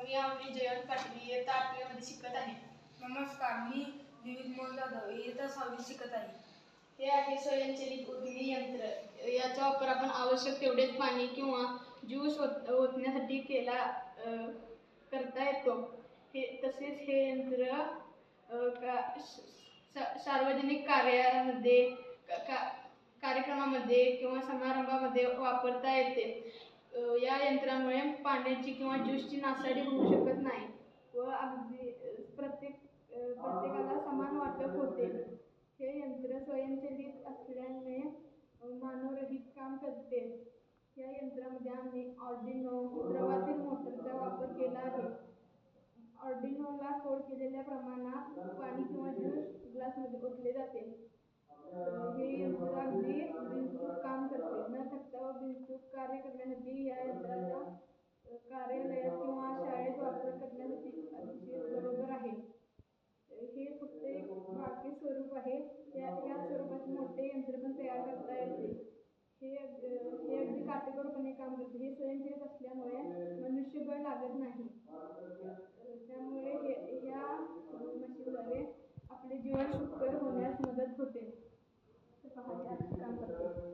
मी अवनी जयंत पाटील इयत्ता 8वी मध्ये शिकत आहे. नमस्कार, मी विविध मोल जाधव इयत्ता 6वी शिकत आहे. हे आहे स्वयंचलित ओतणी यंत्र. याचा वापर आपण आवश्यक तेवढेच पाणी किंवा ज्यूस ओतण्यासाठी करता येतो. तसेच हे यंत्र सार्वजनिक कार्यामध्ये कार्यक्रमामध्ये किंवा समारंभामध्ये वापरता येते. या यंत्रामुळे पाण्याची किंवा ज्यूसची नासाडी होऊ शकत नाही व अगदी प्रत्येकाला समान वाटप होते. हे यंत्र स्वयंचलित असल्याने मानवरहित काम करते. या यंत्रामध्ये आम्ही ऑर्डिनो द्रवातील मोटरचा वापर केला आहे. ऑर्डिनोला कोड केलेल्या प्रमाणात पाणी किंवा ज्यूस ग्लासमध्ये ओतले जाते. हे यंत्र अगदी बिनचूक काम करते. न थकता व बिनचूक कार्य करण्यासाठी या यंत्राचा कार्यालयात किंवा शाळेत वापर करण्यासाठी अतिशय बरोबर आहे. हे फक्त एक बारके स्वरूप आहे. या स्वरूपात मोठे यंत्र पण तयार करता येते. हे अगदी काटेकोरपणे काम करते. हे स्वयंचलित असल्यामुळे मनुष्यबळ लागत नाही. त्यामुळे या मशीनद्वारे आपले जीवन सुकर होण्यास मदत होते. काम करते.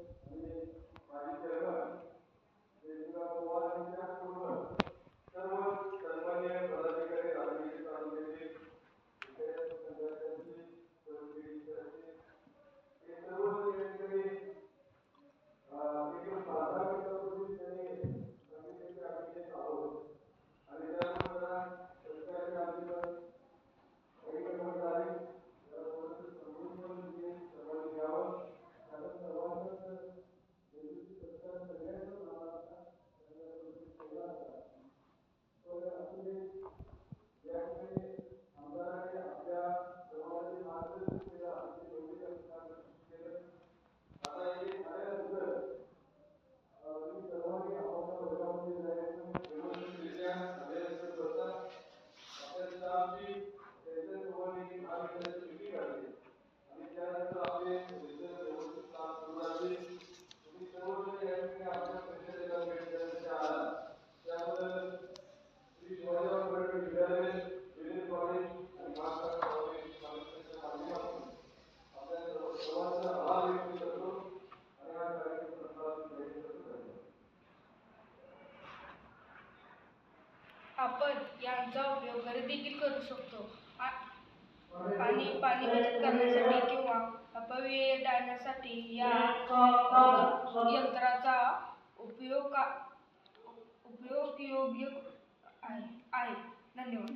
आपण यांचा उपयोग घरी देखील करू शकतो. पाणी बचत करण्यासाठी किंवा अपव्यय टाळण्यासाठी या यंत्राचा उपयोग योग्य आहे. धन्यवाद.